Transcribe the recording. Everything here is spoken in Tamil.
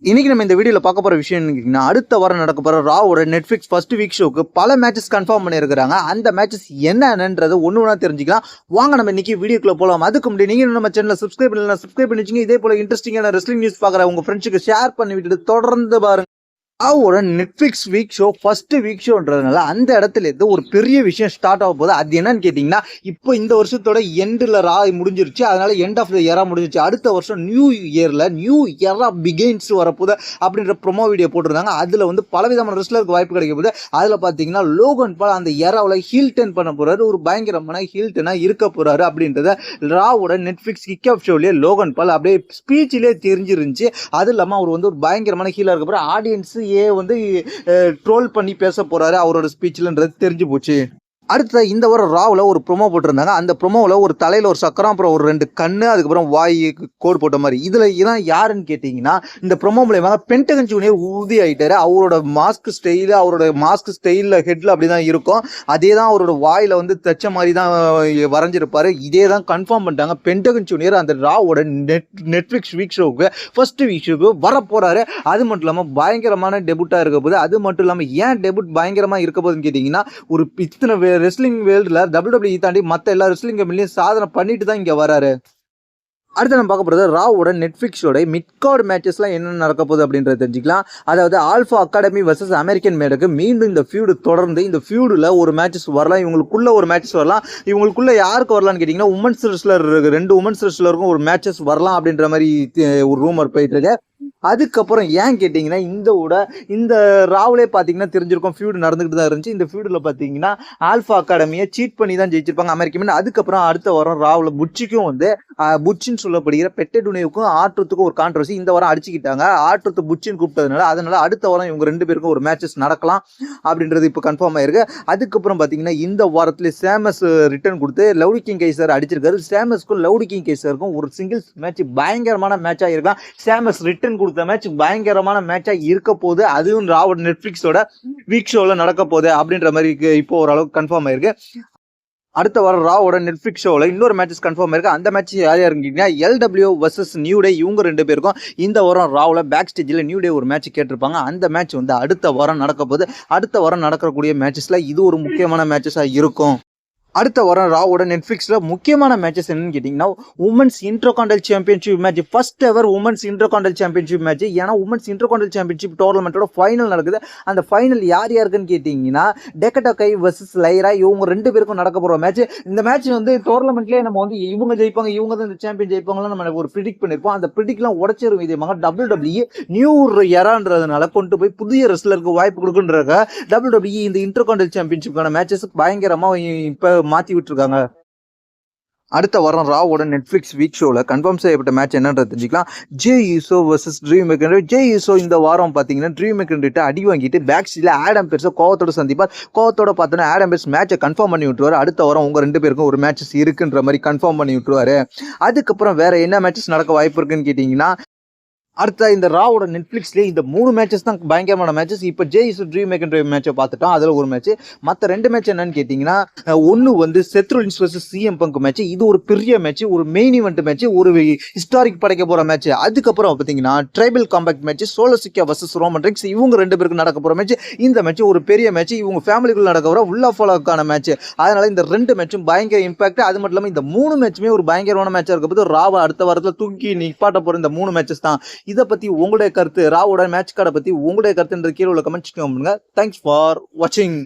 இன்னைக்கு நம்ம இந்த வீடியோல பார்க்க போற விஷயம் என்னன்னா, அடுத்த வாரம் நடக்க போற ராவோட நெட்ஃபிளிக்ஸ் ஃபர்ஸ்ட் வீக் ஷோக்கு பல மேட்சஸ் கன்ஃபார்ம் பண்ணியிருக்காங்க. அந்த மேட்சஸ் என்னன்றதை ஒண்ணு ஒண்ணா தெரிஞ்சுக்கலாம். வாங்க நம்ம இன்னைக்கு வீடியோக்குள்ள போலாம். அதுக்கு முன்னாடி நீங்க நம்ம சேனலை சப்ஸ்கிரைப் பண்ணலாம், சப்ஸ்கிரைப் பண்ணி வச்சுங்க. இதே போல இன்ட்ரெஸ்டிங்கான ரெஸ்லிங் நியூஸ் பார்க்குற உங்க ஃப்ரெண்ட்ஸுக்கு ஷேர் பண்ணி விட்டுட்டு தொடர்ந்து பாருங்க. ராவோட Netflix week show first week ஷோன்றதுனால அந்த இடத்துல இருந்து ஒரு பெரிய விஷயம் ஸ்டார்ட் ஆக போகுது. அது என்னன்னு கேட்டிங்கன்னா, இப்போ இந்த வருஷத்தோட எண்டில் ரா முடிஞ்சிருச்சு. அதனால எண்ட் ஆஃப் த இயரா முடிஞ்சிருச்சு. அடுத்த வருஷம் நியூ இயரா பிகைன்ஸ் வரப்போகுது அப்படின்ற ப்ரொமோ வீடியோ போட்டிருந்தாங்க. அதில் வந்து பலவிதமான ரெஸ்லருக்கு வாய்ப்பு கிடைக்க போகுது. அதில் பார்த்தீங்கன்னா லோகன் பால் அந்த இயராவில் ஹீல் டர்ன் பண்ண போறாரு. ஒரு பயங்கரமான ஹீல் டர்னாக இருக்க போறாரு அப்படின்றத ராவோட நெட்ஃபிளிக்ஸ் கிக் ஆஃப் ஷோலேயே லோகன் பால் அப்படியே ஸ்பீச்சிலே தெரிஞ்சிருந்துச்சு. அது இல்லாமல் அவர் வந்து ஒரு பயங்கரமான ஹீலாக இருக்க போகிறார். ஆடியன்ஸு வந்து ட்ரோல் பண்ணி பேச போறாரு அவரோட ஸ்பீச்லன்றது தெரிஞ்சு போச்சு. அடுத்த இந்த வாரம் ராவில் ஒரு ப்ரொமோ போட்டிருந்தாங்க. அந்த ப்ரொமோவில் ஒரு தலையில் ஒரு சக்கரம், அப்புறம் ஒரு 2 கண்ணு, அதுக்கப்புறம் வாய் கோடு போட்ட மாதிரி. இதில் இதான் யாருன்னு கேட்டிங்கன்னா, இந்த ப்ரொமோ மூலயமா பென்டகன் ஜூனியர் உறுதி ஆகிட்டாரு. அவரோட மாஸ்க் ஸ்டைலில் ஹெட்டில் அப்படி தான் இருக்கும். அதே தான் அவரோட வாயில் வந்து தச்ச மாதிரி தான் வரைஞ்சிருப்பாரு. இதே தான் கன்ஃபார்ம் பண்ணிட்டாங்க. பென்டகன் ஜூனியர் அந்த ராவோட நெட்ஃபிளிக்ஸ் வீக் ஷோவுக்கு ஃபர்ஸ்ட் வீக் ஷோவுக்கு வரப்போறாரு. அது மட்டும் இல்லாமல் பயங்கரமான டெபுட்டாக இருக்க போகுது. அது மட்டும் இல்லாமல் ஏன் டெபுட் பயங்கரமாக இருக்க போகுதுன்னு கேட்டிங்கன்னா, ஒரு இத்தனை ரெஸ்லிங் வேர்ல்டுல WWE தாண்டி மற்ற எல்லா ரெஸ்லிங் கம்பெனிலையும் சாதனை பண்ணிட்டு தான் இங்க வராரு. அடுத்து நம்ம பார்க்க போகிறது ராவோட நெட்ஃபிளிக்ஸோட மிட் கார்டு மேட்சஸ்லாம் என்ன நடக்க போகுது அப்படின்றத தெரிஞ்சுக்கலாம். அதாவது ஆல்ஃபா அகாடமி வர்சஸ் அமெரிக்கன் மேடுக்கு மீண்டும் இந்த ஃபியூடு தொடர்ந்து இந்த ஃபியூடில் ஒரு மேட்சஸ் வரலாம். இவங்களுக்குள்ள ஒரு மேட்சஸ் வரலாம். இவங்களுக்குள்ள யாருக்கு வரலான்னு கேட்டிங்கன்னா, உமன்ஸ் ரெஸ்லர் 2 உமன்ஸ் ரெஸ்லருக்கும் ஒரு மேட்சஸ் வரலாம் அப்படின்ற மாதிரி ஒரு ரூமர் போயிட்டு இருக்கு. அதுக்கப்புறம் ஏன் கேட்டிங்கன்னா, இந்த ராவ்லே பார்த்தீங்கன்னா தெரிஞ்சிருக்கும் ஃபியூடு நடந்துகிட்டு தான் இருந்துச்சு. இந்த ஃபியூடில் பார்த்தீங்கன்னா ஆல்ஃபா அகாடமியை சீட் பண்ணி தான் ஜெயிச்சிருப்பாங்க அமெரிக்கன். அதுக்கப்புறம் அடுத்த வாரம் ராவில் புட்சிக்கும் வந்து புட்சின்னு சொல்லப்படுகிற பெட்டடுனேவுக்கும் ஆட்ரத்துக்கும் ஒரு கான்ட்ரவர்சி இந்த வாரம் அடிச்சுக்கிட்டாங்க. ஆட்ரத்து புட்சின்னு கூப்பிட்டதுனால அதனால அடுத்த வாரம் இவங்க 2 பேருக்கும் ஒரு மேட்சஸ் நடக்கலாம் அப்படின்றது இப்போ கன்ஃபார்ம் ஆயிருக்கு. அதுக்கப்புறம் பார்த்தீங்கன்னா இந்த வாரத்தில் சேமஸ் ரிட்டர்ன் கொடுத்து லவுடி கிங் கைசர் அடிச்சிருக்காரு. சேமஸ்க்கும் லவுடி கிங் கைசருக்கும் ஒரு சிங்கிள்ஸ் மேட்ச் பயங்கரமான மேட்சாக இருக்கலாம். சேமஸ் ரிட்டர்ன் கொடுத்த மேட்ச் பயங்கரமான மேட்சா இருக்க போகுது. அதுவும் ராவோட நெட்ஃபிளிக்ஸோட வீக் ஷோல நடக்க போகுது அப்படின்ற மாதிரி இப்போ ஓரளவுக்கு கன்ஃபார்ம் ஆயிருக்கு. அடுத்த வாரம் ராவோட நெட்ஃபிளிக்ஸ் ஷோவில் இன்னொரு மேட்சஸ் கன்ஃபார்ம் ஆயிருக்கு. அந்த மேட்ச் யார் இருக்கீங்கன்னா, LW வர்சஸ் நியூ டே. இவங்க 2 பேருக்கும் இந்த வாரம் ராவில் பேக் ஸ்டேஜில் நியூ டே ஒரு மேட்ச் கேட்டிருப்பாங்க. அந்த மேட்ச் வந்து அடுத்த வாரம் நடக்க போகுது. அடுத்த வாரம் நடக்கக்கூடிய மேட்சஸ்ல இது ஒரு முக்கியமான மேட்சஸாக இருக்கும். அடுத்த வாரம் ராவோட நெட்ஃபிளிக்ஸில் முக்கியமான மேட்சஸ் என்னன்னு கேட்டிங்கன்னா, women's intercontinental championship match, first ever women's intercontinental championship match. ஏன்னா உமன்ஸ் இன்டர்கான்டினென்டல் சாம்பியன்ஷிப் டோர்னமெண்ட்டோட ஃபைனல் நடக்குது. அந்த ஃபைனல் யார் யாருக்குன்னு கேட்டிங்கன்னா, டெக்கட்டா கை வர்சஸ் லைரா. இவங்க 2 பேருக்கும் நடக்க போகிற மேட்ச். இந்த மேட்ச் வந்து டோர்னமெண்ட்லேயே நம்ம வந்து இவங்க ஜெயிப்பாங்க, இவங்க தான் இந்த சாம்பியன் ஜெயிப்பாங்கலாம் நம்ம ஒரு ப்ரிடிக்ட் பண்ணியிருப்போம். அந்த ப்ரிடிக்ட்லாம் உடச்சிரும் விதமாக WWE நியூ எரான்றதுனால கொண்டு போய் புதிய ரெஸ்லருக்கு வாய்ப்பு கொடுக்குன்றாங்க. WWE இந்த இன்டர்கான்டினென்டல் சாம்பியன்ஷிப்கான மேட்சஸ் பயங்கரமாக இப்போ மாற்றி விட்டுருக்காங்க. அடுத்த வாரம் ராவோட நெட்ஃபிளிக்ஸ் வீக் ஷோவில் கன்ஃபார்ம் செய்யப்பட்ட மேட்ச் என்னன்றது தெரிஞ்சுக்கலாம். Jey Uso versus Drew McIntyre. Jey Uso இந்த வாரம் பார்த்தீங்கன்னா ட்ரீம் மெக்கன்ரிட்ட அடி வாங்கிட்டு பேக் ஸ்டேஜில் ஆடம் பெர்ஸை கோவத்தோட சந்திப்பார். கோவத்தோட பார்த்தோன்னா ஆடம் பெர்ஸ் மேட்சை கன்ஃபார்ம் பண்ணி விட்டுருவார். அடுத்த வாரம் உங்கள் 2 பேருக்கும் ஒரு மேட்சஸ் இருக்குன்ற மாதிரி கன்ஃபார்ம் பண்ணி விட்டுருவாரு. அதுக்கப்புறம் வேற என்ன மேட்சஸ் நடக்க வாய்ப்பு இருக்குன்னு கேட்டிங்கன்னா, அடுத்த இந்த ராவோட நெட்ஃபிளிக்ஸ்லேயே இந்த 3 மேட்சஸ் தான் பயங்கரமான மேட்சஸ். இப்போ ஜேஇசு ட்ரீம் மேக்கன் மேட்சை பார்த்துட்டோம். அதில் ஒரு மேட்ச். மற்ற 2 மேட்ச் என்னன்னு கேட்டிங்கன்னா, ஒன்று வந்து Seth Rollins versus CM Punk match. இது ஒரு பெரிய மேட்ச், ஒரு மெயின் இவெண்ட் மேட்ச், ஒரு ஹிஸ்டாரிக் படைக்க போகிற மேட்ச். அதுக்கப்புறம் பார்த்தீங்கன்னா tribal combat match, Solo Sikoa versus Roman Reigns. இவங்க 2 பேருக்கு நடக்க போகிற மேட்ச். இந்த மேட்ச் ஒரு பெரிய மேட்ச், இவங்க ஃபேமிலிக்குள்ள நடக்க போகிற உள்ள ஃபாலோக்கான மேட்ச். அதனால இந்த 2 மேட்சும் பயங்கர இம்பாக்ட். அது மட்டும் இல்லாமல் இந்த 3 மேட்சுமே ஒரு பயங்கரமான மேட்சாக இருக்க போது. ராவா அடுத்த வாரத்தில் தூக்கி நிப்பாட்ட போகிற இந்த 3 மேட்சஸ் தான். இதை பற்றி உங்களுடைய கருத்து, ராவோட மேட்ச் கார்டை பற்றி உங்களுடைய கருத்துன்றது கீழே உள்ள கமெண்ட்ஸ் பண்ணுங்க. தேங்க்ஸ் ஃபார் வாட்சிங்.